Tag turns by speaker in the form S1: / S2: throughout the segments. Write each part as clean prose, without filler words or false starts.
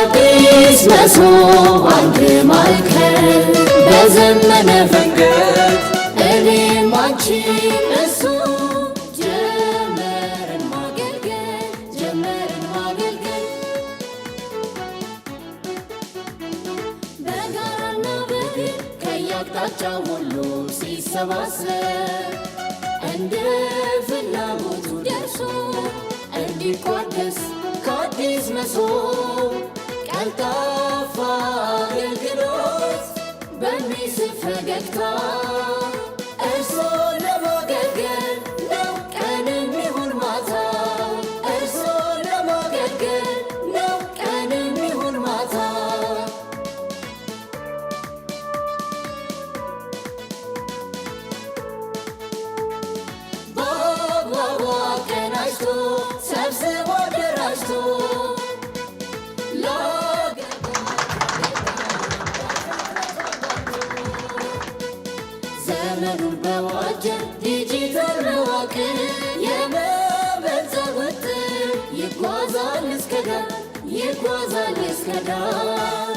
S1: በአዲስ መሶብ አንድ ማዕከል በዘመነ ፈንገድ እኔም አንቺም እሱ ጀመርን ማገልገል በጋራና በድል ከየአቅጣጫው ሁሉ ሲሰባሰብ እንደ ፍላጎቱ ደርሶ እንዲቋደስ ከአዲስ መሶብ ቀልጣፋ አገልግሎት በሚስብ ፈገግታ እርሶን ለማገልገል ነው ቀንም ይሁን ማታ እርሶን ለማገልገል ነው ቀንም ይሁን ማታ በአግባቡ አቀናጅቶ ሰብስቦ አደራጅቶ ዘመኑን በዋጀ ዲጂታል መዋቅር የመበልጸግ ውጥን ይጓዛል እስከ ዳር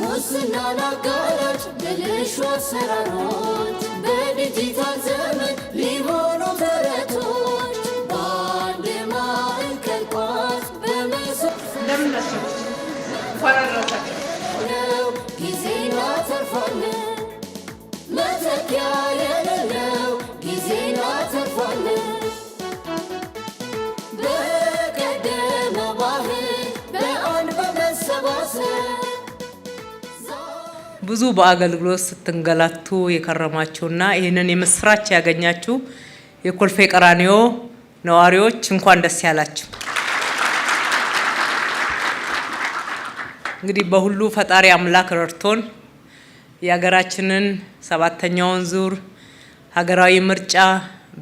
S1: ሙስናን አጋላጭ ብልሹ አሰራሮች በዲጂታል ዘመን ሊሆኑ ተረቶች በአንድ ማዕከል ቋት በመሶብ ጊዜን እናተርፋለን መተኪያ የሌለው ጊዜን እናተርፋለን በቀደመ ባህል በአንድ በመሰባሰብ ብዙ በአገልግሎት ስትንገላቱ የከረማችሁና ይህንን የምስራች ያገኛችሁ የኮልፌ ቀራኒዮ ነዋሪዎች እንኳን ደስ ያላችሁ። እንግዲህ በሁሉ ፈጣሪ አምላክ ረድቶን የሀገራችንን 7ኛውን ዙር ሀገራዊ ምርጫ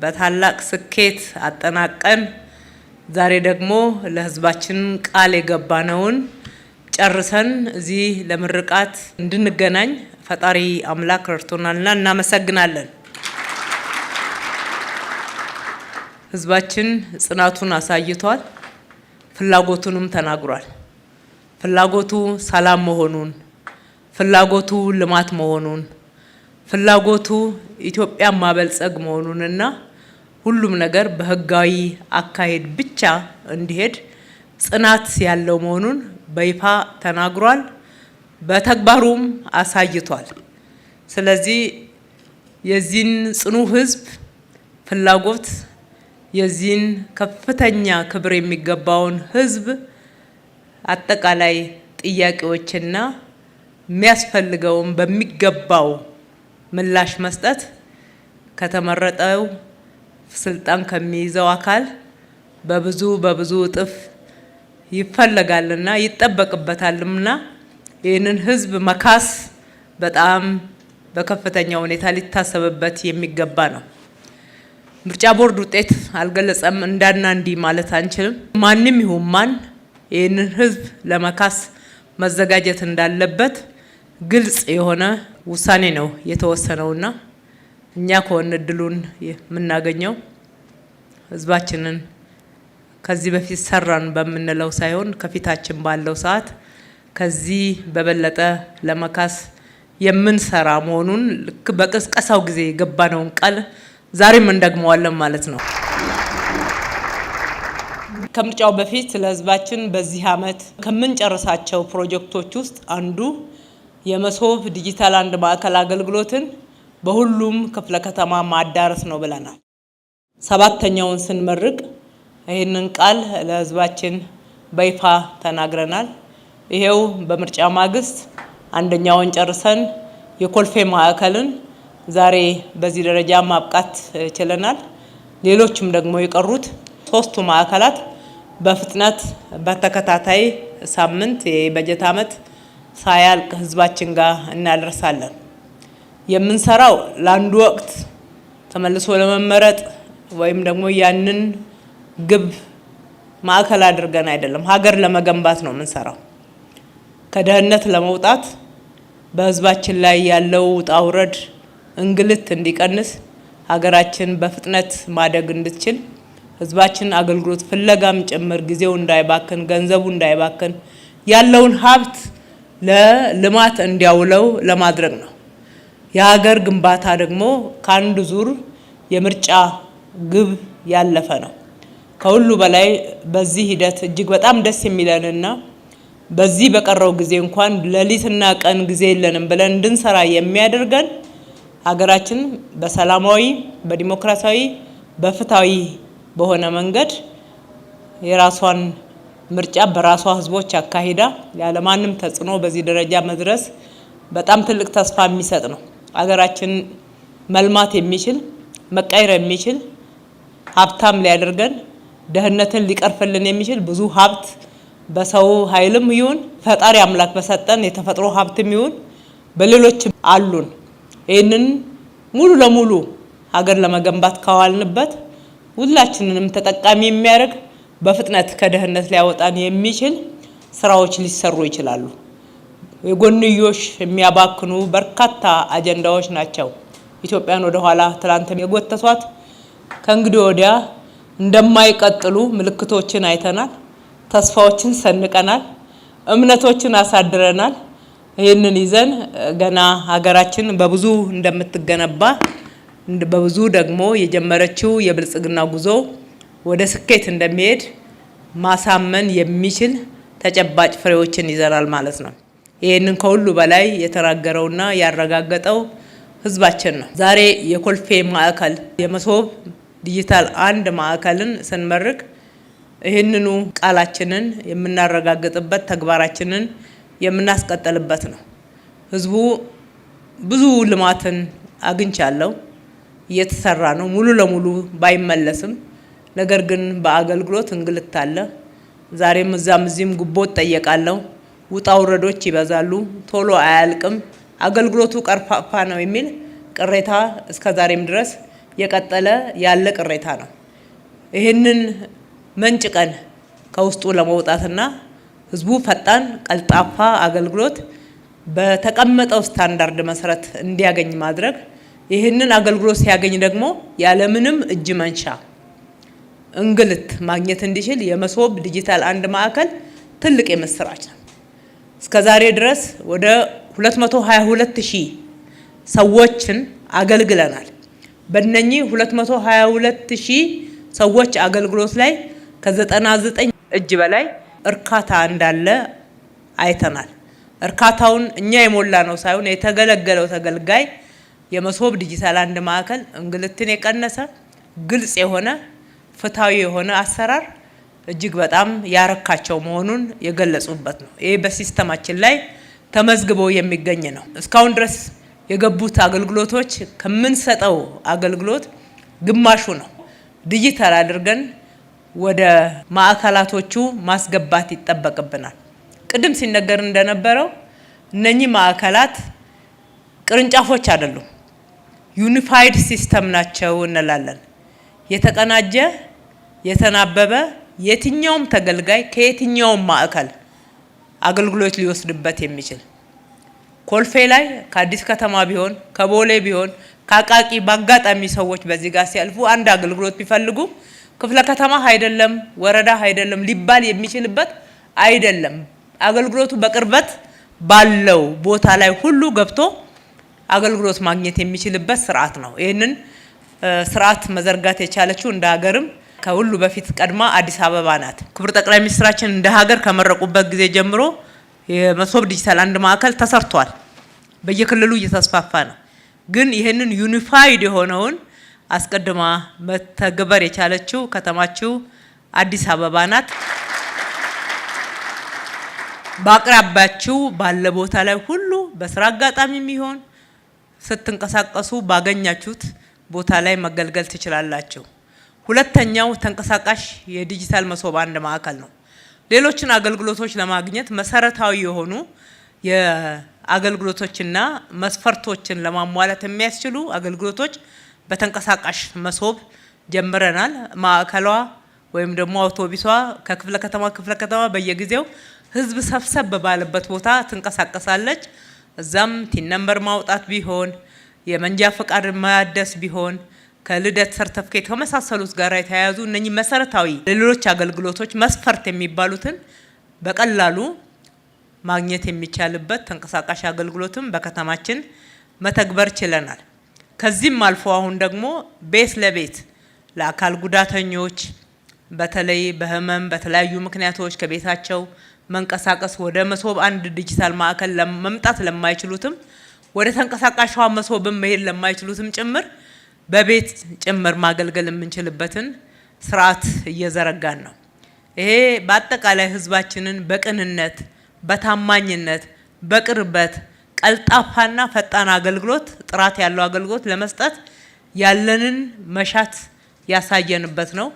S1: በታላቅ ስኬት አጠናቀን ዛሬ ደግሞ ለሕዝባችን ቃል የገባነውን ጨርሰን እዚህ ለምርቃት እንድንገናኝ ፈጣሪ አምላክ ረድቶናልና እናመሰግናለን። ሕዝባችን ጽናቱን አሳይቷል፣ ፍላጎቱንም ተናግሯል። ፍላጎቱ ሰላም መሆኑን፣ ፍላጎቱ ልማት መሆኑን፣ ፍላጎቱ ኢትዮጵያ ማበልጸግ መሆኑንና ሁሉም ነገር በህጋዊ አካሄድ ብቻ እንዲሄድ ጽናት ያለው መሆኑን በይፋ ተናግሯል፣ በተግባሩም አሳይቷል። ስለዚህ የዚህን ጽኑ ህዝብ ፍላጎት የዚህን ከፍተኛ ክብር የሚገባውን ህዝብ አጠቃላይ ጥያቄዎችና የሚያስፈልገውን በሚገባው ምላሽ መስጠት ከተመረጠው ስልጣን ከሚይዘው አካል በብዙ እጥፍ ይፈለጋልና ይጠበቅበታልና ይህንን ህዝብ መካስ በጣም በከፍተኛ ሁኔታ ሊታሰብበት የሚገባ ነው። ምርጫ ቦርድ ውጤት አልገለጸም እንዳና እንዲ ማለት አንችልም። ማንም ይሁን ማን ይህንን ህዝብ ለመካስ መዘጋጀት እንዳለበት ግልጽ የሆነ ውሳኔ ነው የተወሰነውና እኛ ከሆነ እድሉን የምናገኘው ህዝባችንን ከዚህ በፊት ሰራን በምንለው ሳይሆን ከፊታችን ባለው ሰዓት ከዚህ በበለጠ ለመካስ የምንሰራ መሆኑን ልክ በቅስቀሳው ጊዜ የገባነውን ቃል ዛሬም እንደግመዋለን ማለት ነው። ከምርጫው በፊት ለህዝባችን በዚህ አመት ከምንጨርሳቸው ፕሮጀክቶች ውስጥ አንዱ የመሶብ ዲጂታል አንድ ማዕከል አገልግሎትን በሁሉም ክፍለ ከተማ ማዳረስ ነው ብለናል። 7ኛውን ስንመርቅ ይህንን ቃል ለህዝባችን በይፋ ተናግረናል። ይሄው በምርጫ ማግስት አንደኛውን ጨርሰን የኮልፌ ማዕከልን ዛሬ በዚህ ደረጃ ማብቃት ችለናል። ሌሎችም ደግሞ የቀሩት 3ቱ ማዕከላት በፍጥነት በተከታታይ ሳምንት የበጀት አመት ሳያልቅ ህዝባችን ጋር እናደርሳለን። የምንሰራው ለአንዱ ወቅት ተመልሶ ለመመረጥ ወይም ደግሞ ያንን ግብ ማዕከል አድርገን አይደለም፣ ሀገር ለመገንባት ነው የምንሰራው። ከድህነት ለመውጣት በህዝባችን ላይ ያለው ውጣ ውረድ እንግልት እንዲቀንስ ሀገራችን በፍጥነት ማደግ እንድትችል ህዝባችን አገልግሎት ፍለጋም ጭምር ጊዜው እንዳይባክን ገንዘቡ እንዳይባክን ያለውን ሀብት ለልማት እንዲያውለው ለማድረግ ነው። የሀገር ግንባታ ደግሞ ከአንድ ዙር የምርጫ ግብ ያለፈ ነው። ከሁሉ በላይ በዚህ ሂደት እጅግ በጣም ደስ የሚለንና በዚህ በቀረው ጊዜ እንኳን ሌሊትና ቀን ጊዜ የለንም ብለን እንድንሰራ የሚያደርገን ሀገራችን በሰላማዊ በዲሞክራሲያዊ በፍትሃዊ በሆነ መንገድ የራሷን ምርጫ በራሷ ህዝቦች አካሂዳ ያለማንም ተጽዕኖ በዚህ ደረጃ መድረስ በጣም ትልቅ ተስፋ የሚሰጥ ነው። ሀገራችን መልማት የሚችል መቀየር የሚችል ሀብታም ሊያደርገን ደህንነትን ሊቀርፍልን የሚችል ብዙ ሀብት በሰው ኃይልም ይሁን ፈጣሪ አምላክ በሰጠን የተፈጥሮ ሀብትም ይሁን በሌሎች አሉን። ይህንን ሙሉ ለሙሉ ሀገር ለመገንባት ካዋልንበት ሁላችንንም ተጠቃሚ የሚያደርግ በፍጥነት ከደህንነት ሊያወጣን የሚችል ስራዎች ሊሰሩ ይችላሉ። የጎንዮሽ የሚያባክኑ በርካታ አጀንዳዎች ናቸው ኢትዮጵያን ወደ ኋላ ትላንትም የጎተቷት። ከእንግዲህ ወዲያ እንደማይቀጥሉ ምልክቶችን አይተናል። ተስፋዎችን ሰንቀናል። እምነቶችን አሳድረናል። ይህንን ይዘን ገና ሀገራችን በብዙ እንደምትገነባ በብዙ ደግሞ የጀመረችው የብልጽግና ጉዞ ወደ ስኬት እንደሚሄድ ማሳመን የሚችል ተጨባጭ ፍሬዎችን ይዘናል ማለት ነው። ይህንን ከሁሉ በላይ የተናገረውና ያረጋገጠው ህዝባችን ነው። ዛሬ የኮልፌ ማዕከል የመሶብ ዲጂታል 1 ማዕከልን ስንመርቅ ይህንኑ ቃላችንን የምናረጋግጥበት ተግባራችንን የምናስቀጥልበት ነው። ህዝቡ ብዙ ልማትን አግኝቻለሁ እየተሰራ ነው ሙሉ ለሙሉ ባይመለስም፣ ነገር ግን በአገልግሎት እንግልት አለ። ዛሬም እዛም እዚህም ጉቦ ጠየቃለሁ። ውጣ ውረዶች ይበዛሉ፣ ቶሎ አያልቅም፣ አገልግሎቱ ቀርፋፋ ነው የሚል ቅሬታ እስከ ዛሬም ድረስ የቀጠለ ያለ ቅሬታ ነው። ይህንን መንጭቀን ከውስጡ ለመውጣትና ህዝቡ ፈጣን ቀልጣፋ አገልግሎት በተቀመጠው ስታንዳርድ መሰረት እንዲያገኝ ማድረግ፣ ይህንን አገልግሎት ሲያገኝ ደግሞ ያለምንም እጅ መንሻ እንግልት ማግኘት እንዲችል የመሶብ ዲጂታል 1 ማዕከል ትልቅ የምስራች ነው። እስከዛሬ ድረስ ወደ 222,000 ሰዎችን አገልግለናል። በእነኚህ 222,000 ሰዎች አገልግሎት ላይ ከ99 እጅ በላይ እርካታ እንዳለ አይተናል። እርካታውን እኛ የሞላ ነው ሳይሆን የተገለገለው ተገልጋይ የመሶብ ዲጂታል 1 ማዕከል እንግልትን የቀነሰ ግልጽ የሆነ ፍትሃዊ የሆነ አሰራር እጅግ በጣም ያረካቸው መሆኑን የገለጹበት ነው። ይሄ በሲስተማችን ላይ ተመዝግቦ የሚገኝ ነው። እስካሁን ድረስ የገቡት አገልግሎቶች ከምንሰጠው አገልግሎት ግማሹ ነው። ዲጂታል አድርገን ወደ ማዕከላቶቹ ማስገባት ይጠበቅብናል። ቅድም ሲነገር እንደነበረው እነኚህ ማዕከላት ቅርንጫፎች አይደሉም፣ ዩኒፋይድ ሲስተም ናቸው እንላለን። የተቀናጀ የተናበበ የትኛውም ተገልጋይ ከየትኛውም ማዕከል አገልግሎት ሊወስድበት የሚችል ኮልፌ ላይ ከአዲስ ከተማ ቢሆን ከቦሌ ቢሆን ከአቃቂ በአጋጣሚ ሰዎች በዚህ ጋር ሲያልፉ አንድ አገልግሎት ቢፈልጉ ክፍለ ከተማ አይደለም ወረዳ አይደለም ሊባል የሚችልበት አይደለም። አገልግሎቱ በቅርበት ባለው ቦታ ላይ ሁሉ ገብቶ አገልግሎት ማግኘት የሚችልበት ስርዓት ነው። ይህንን ስርዓት መዘርጋት የቻለችው እንደ ሀገርም ከሁሉ በፊት ቀድማ አዲስ አበባ ናት። ክቡር ጠቅላይ ሚኒስትራችን እንደ ሀገር ከመረቁበት ጊዜ ጀምሮ የመሶብ ዲጂታል 1 ማዕከል ተሰርቷል። በየክልሉ እየተስፋፋ ነው። ግን ይህንን ዩኒፋይድ የሆነውን አስቀድማ መተግበር የቻለችው ከተማችሁ አዲስ አበባ ናት። በአቅራቢያችሁ ባለ ቦታ ላይ ሁሉ በስራ አጋጣሚ የሚሆን ስትንቀሳቀሱ ባገኛችሁት ቦታ ላይ መገልገል ትችላላችሁ። ሁለተኛው ተንቀሳቃሽ የዲጂታል መሶብ 1 ማዕከል ነው። ሌሎችን አገልግሎቶች ለማግኘት መሰረታዊ የሆኑ የአገልግሎቶችና መስፈርቶችን ለማሟላት የሚያስችሉ አገልግሎቶች በተንቀሳቃሽ መሶብ ጀምረናል። ማዕከሏ ወይም ደግሞ አውቶቡሷ ከክፍለ ከተማ በየጊዜው ህዝብ ሰብሰብ ባለበት ቦታ ትንቀሳቀሳለች። እዛም ቲን ነምበር ማውጣት ቢሆን የመንጃ ፈቃድ ማደስ ቢሆን ከልደት ሰርተፍኬት ከመሳሰሉት ጋር የተያያዙ እነኚህ መሰረታዊ ሌሎች አገልግሎቶች መስፈርት የሚባሉትን በቀላሉ ማግኘት የሚቻልበት ተንቀሳቃሽ አገልግሎትም በከተማችን መተግበር ችለናል። ከዚህም አልፎ አሁን ደግሞ ቤት ለቤት ለአካል ጉዳተኞች በተለይ በህመም በተለያዩ ምክንያቶች ከቤታቸው መንቀሳቀስ ወደ መሶብ አንድ ዲጂታል ማዕከል ለመምጣት ለማይችሉትም ወደ ተንቀሳቃሿ መሶብም መሄድ ለማይችሉትም ጭምር በቤት ጭምር ማገልገል የምንችልበትን ስርዓት እየዘረጋን ነው። ይሄ በአጠቃላይ ህዝባችንን በቅንነት በታማኝነት በቅርበት ቀልጣፋና ፈጣን አገልግሎት ጥራት ያለው አገልግሎት ለመስጠት ያለንን መሻት ያሳየንበት ነው።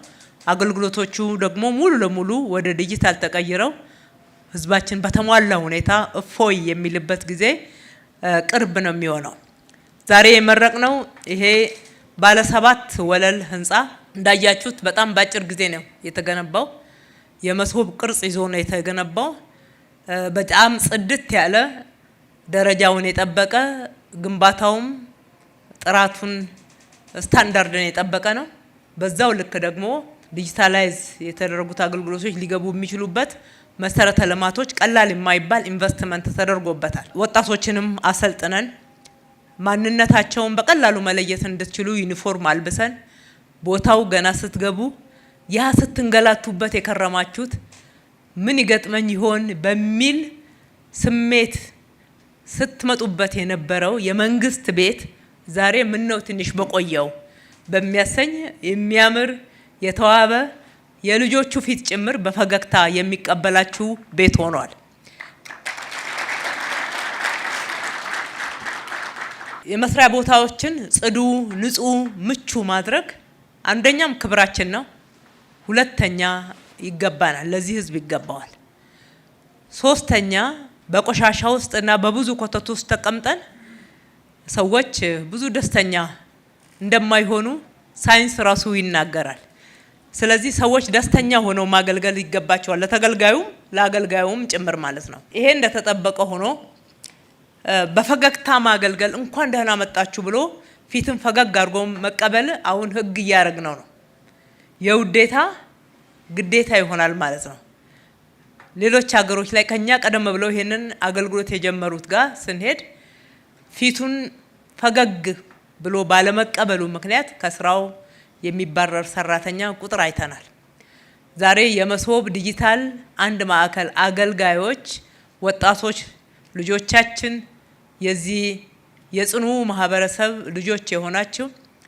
S1: አገልግሎቶቹ ደግሞ ሙሉ ለሙሉ ወደ ዲጂታል ተቀይረው ህዝባችን በተሟላ ሁኔታ እፎይ የሚልበት ጊዜ ቅርብ ነው የሚሆነው። ዛሬ የመረቅነው ይሄ ባለ 7 ወለል ህንጻ እንዳያችሁት በጣም በአጭር ጊዜ ነው የተገነባው። የመሶብ ቅርጽ ይዞ ነው የተገነባው። በጣም ጽድት ያለ ደረጃውን የጠበቀ ግንባታውም ጥራቱን ስታንዳርድን የጠበቀ ነው። በዛው ልክ ደግሞ ዲጂታላይዝ የተደረጉት አገልግሎቶች ሊገቡ የሚችሉበት መሰረተ ልማቶች ቀላል የማይባል ኢንቨስትመንት ተደርጎበታል። ወጣቶችንም አሰልጥነን ማንነታቸውን በቀላሉ መለየት እንድትችሉ ዩኒፎርም አልብሰን ቦታው ገና ስትገቡ ያ ስትንገላቱበት የከረማችሁት ምን ይገጥመኝ ይሆን በሚል ስሜት ስትመጡበት የነበረው የመንግስት ቤት ዛሬ ምን ነው ትንሽ በቆየው በሚያሰኝ የሚያምር የተዋበ የልጆቹ ፊት ጭምር በፈገግታ የሚቀበላችሁ ቤት ሆኗል። የመስሪያ ቦታዎችን ጽዱ፣ ንጹህ፣ ምቹ ማድረግ አንደኛም ክብራችን ነው። ሁለተኛ ይገባናል፣ ለዚህ ህዝብ ይገባዋል። ሶስተኛ በቆሻሻ ውስጥና በብዙ ኮተት ውስጥ ተቀምጠን ሰዎች ብዙ ደስተኛ እንደማይሆኑ ሳይንስ ራሱ ይናገራል። ስለዚህ ሰዎች ደስተኛ ሆነው ማገልገል ይገባቸዋል፣ ለተገልጋዩም ለአገልጋዩም ጭምር ማለት ነው። ይሄ እንደተጠበቀ ሆኖ በፈገግታ ማገልገል እንኳን ደህና መጣችሁ ብሎ ፊትን ፈገግ አድርጎ መቀበል አሁን ህግ እያደረግነው ነው። የውዴታ ግዴታ ይሆናል ማለት ነው። ሌሎች ሀገሮች ላይ ከኛ ቀደም ብለው ይሄንን አገልግሎት የጀመሩት ጋር ስንሄድ ፊቱን ፈገግ ብሎ ባለመቀበሉ ምክንያት ከስራው የሚባረር ሰራተኛ ቁጥር አይተናል። ዛሬ የመሶብ ዲጂታል አንድ ማዕከል አገልጋዮች ወጣቶች ልጆቻችን የዚህ የጽኑ ማህበረሰብ ልጆች የሆናችሁ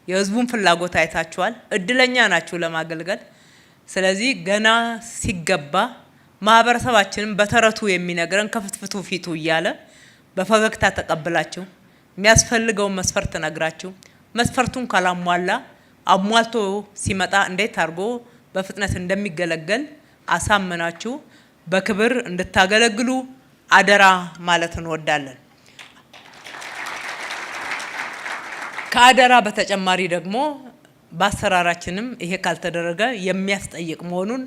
S1: የህዝቡን ፍላጎት አይታችኋል። እድለኛ ናችሁ ለማገልገል። ስለዚህ ገና ሲገባ ማህበረሰባችንን በተረቱ የሚነግረን ከፍትፍቱ ፊቱ እያለ በፈገግታ ተቀብላችሁ የሚያስፈልገውን መስፈርት ነግራችሁ መስፈርቱን ካላሟላ አሟልቶ ሲመጣ እንዴት አድርጎ በፍጥነት እንደሚገለገል አሳምናችሁ በክብር እንድታገለግሉ አደራ ማለት እንወዳለን። ከአደራ በተጨማሪ ደግሞ በአሰራራችንም ይሄ ካልተደረገ የሚያስጠይቅ መሆኑን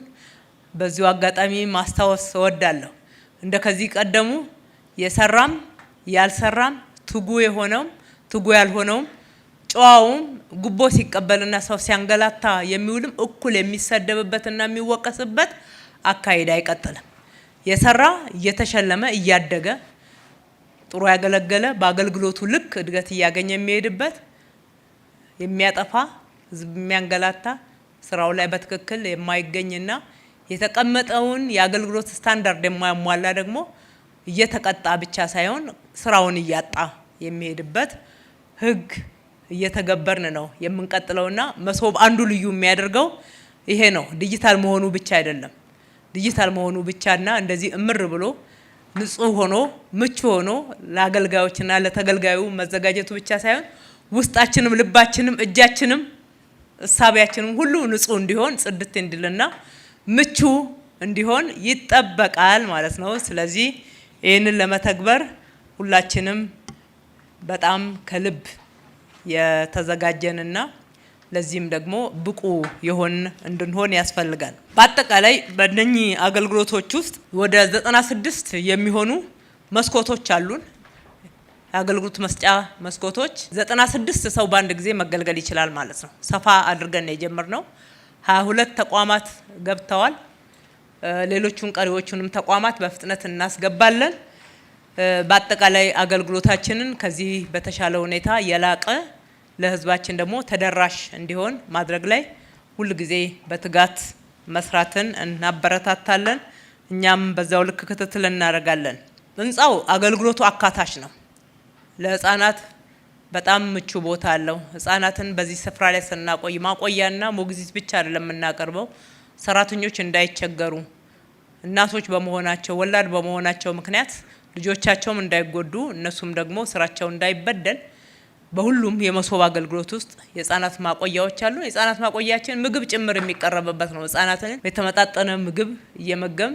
S1: በዚሁ አጋጣሚ ማስታወስ እወዳለሁ። እንደ ከዚህ ቀደሙ የሰራም ያልሰራም ትጉ የሆነውም ትጉ ያልሆነውም ጨዋውም ጉቦ ሲቀበልና ሰው ሲያንገላታ የሚውልም እኩል የሚሰደብበትና የሚወቀስበት አካሄድ አይቀጥልም። የሰራ እየተሸለመ እያደገ ጥሩ ያገለገለ በአገልግሎቱ ልክ እድገት እያገኘ የሚሄድበት፣ የሚያጠፋ ህዝብ የሚያንገላታ ስራው ላይ በትክክል የማይገኝና የተቀመጠውን የአገልግሎት ስታንዳርድ የማያሟላ ደግሞ እየተቀጣ ብቻ ሳይሆን ስራውን እያጣ የሚሄድበት ህግ እየተገበርን ነው የምንቀጥለውና መሶብ አንዱ ልዩ የሚያደርገው ይሄ ነው። ዲጂታል መሆኑ ብቻ አይደለም። ዲጂታል መሆኑ ብቻና እንደዚህ እምር ብሎ ንጹህ ሆኖ ምቹ ሆኖ ለአገልጋዮችና ለተገልጋዩ መዘጋጀቱ ብቻ ሳይሆን ውስጣችንም ልባችንም እጃችንም እሳቢያችንም ሁሉ ንጹህ እንዲሆን ጽድት እንዲልና ምቹ እንዲሆን ይጠበቃል ማለት ነው። ስለዚህ ይህንን ለመተግበር ሁላችንም በጣም ከልብ የተዘጋጀንና ለዚህም ደግሞ ብቁ የሆን እንድንሆን ያስፈልጋል። በአጠቃላይ በእነኚህ አገልግሎቶች ውስጥ ወደ 96 የሚሆኑ መስኮቶች አሉን። አገልግሎት መስጫ መስኮቶች 96 ሰው በአንድ ጊዜ መገልገል ይችላል ማለት ነው። ሰፋ አድርገን የጀመርነው 22 ተቋማት ገብተዋል። ሌሎቹን ቀሪዎቹንም ተቋማት በፍጥነት እናስገባለን። በአጠቃላይ አገልግሎታችንን ከዚህ በተሻለ ሁኔታ የላቀ ለህዝባችን ደግሞ ተደራሽ እንዲሆን ማድረግ ላይ ሁሉ ጊዜ በትጋት መስራትን እናበረታታለን። እኛም በዛው ልክ ክትትል እናደርጋለን። ህንጻው አገልግሎቱ አካታች ነው። ለህፃናት በጣም ምቹ ቦታ አለው። ህፃናትን በዚህ ስፍራ ላይ ስናቆይ ማቆያና ሞግዚት ብቻ አይደለም የምናቀርበው። ሰራተኞች እንዳይቸገሩ እናቶች በመሆናቸው ወላድ በመሆናቸው ምክንያት ልጆቻቸውም እንዳይጎዱ እነሱም ደግሞ ስራቸው እንዳይበደል በሁሉም የመሶብ አገልግሎት ውስጥ የህፃናት ማቆያዎች አሉ። የህፃናት ማቆያችን ምግብ ጭምር የሚቀርብበት ነው። ህፃናትን የተመጣጠነ ምግብ እየመገብ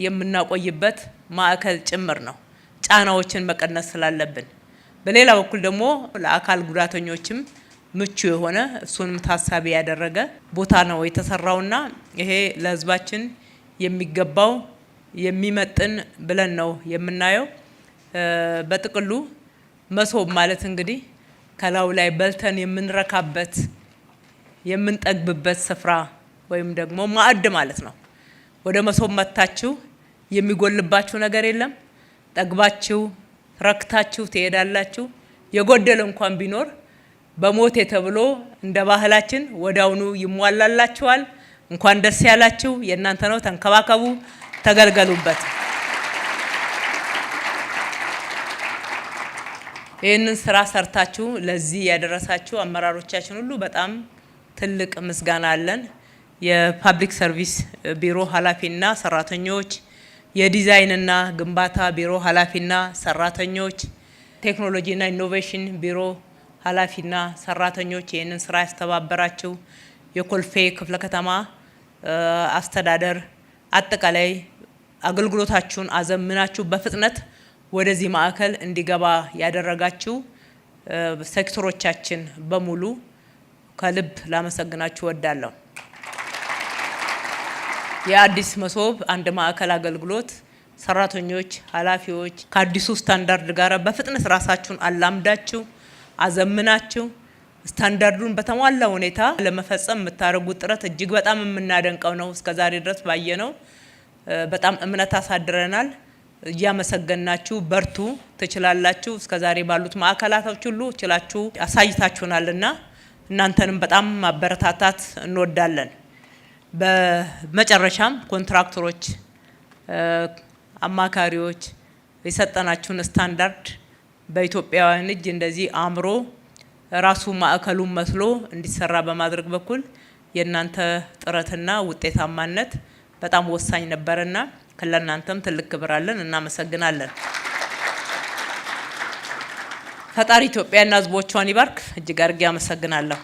S1: የምናቆይበት ማዕከል ጭምር ነው፣ ጫናዎችን መቀነስ ስላለብን። በሌላ በኩል ደግሞ ለአካል ጉዳተኞችም ምቹ የሆነ እሱንም ታሳቢ ያደረገ ቦታ ነው የተሰራውና ይሄ ለህዝባችን የሚገባው የሚመጥን ብለን ነው የምናየው። በጥቅሉ መሶብ ማለት እንግዲህ ከላው ላይ በልተን የምንረካበት የምንጠግብበት ስፍራ ወይም ደግሞ ማዕድ ማለት ነው። ወደ መሶብ መታችሁ የሚጎልባችሁ ነገር የለም። ጠግባችሁ ረክታችሁ ትሄዳላችሁ። የጎደለ እንኳን ቢኖር በሞቴ ተብሎ እንደ ባህላችን ወዳውኑ ይሟላላችኋል። እንኳን ደስ ያላችሁ፣ የእናንተ ነው። ተንከባከቡ፣ ተገልገሉበት። ይህንን ስራ ሰርታችሁ ለዚህ ያደረሳችሁ አመራሮቻችን ሁሉ በጣም ትልቅ ምስጋና አለን። የፐብሊክ ሰርቪስ ቢሮ ኃላፊና ሰራተኞች፣ የዲዛይንና ግንባታ ቢሮ ኃላፊና ሰራተኞች፣ ቴክኖሎጂና ኢኖቬሽን ቢሮ ኃላፊና ሰራተኞች፣ ይህንን ስራ ያስተባበራችሁ የኮልፌ ክፍለ ከተማ አስተዳደር፣ አጠቃላይ አገልግሎታችሁን አዘምናችሁ በፍጥነት ወደዚህ ማዕከል እንዲገባ ያደረጋችሁ ሴክተሮቻችን በሙሉ ከልብ ላመሰግናችሁ ወዳለሁ። የአዲስ መሶብ አንድ ማዕከል አገልግሎት ሰራተኞች፣ ኃላፊዎች ከአዲሱ ስታንዳርድ ጋር በፍጥነት ራሳችሁን አላምዳችሁ አዘምናችሁ ስታንዳርዱን በተሟላ ሁኔታ ለመፈጸም የምታደርጉት ጥረት እጅግ በጣም የምናደንቀው ነው። እስከዛሬ ድረስ ባየነው በጣም እምነት አሳድረናል። እያመሰገናችሁ በርቱ፣ ትችላላችሁ። እስከዛሬ ባሉት ማዕከላቶች ሁሉ ችላችሁ አሳይታችሁናልና እናንተንም በጣም ማበረታታት እንወዳለን። በመጨረሻም ኮንትራክተሮች፣ አማካሪዎች የሰጠናችሁን ስታንዳርድ በኢትዮጵያውያን እጅ እንደዚህ አምሮ ራሱ ማዕከሉን መስሎ እንዲሰራ በማድረግ በኩል የእናንተ ጥረትና ውጤታማነት በጣም ወሳኝ ነበርና ለእናንተም ትልቅ ክብር አለን። እናመሰግናለን። ፈጣሪ ኢትዮጵያና ሕዝቦቿን ይባርክ። እጅግ አድርጌ አመሰግናለሁ።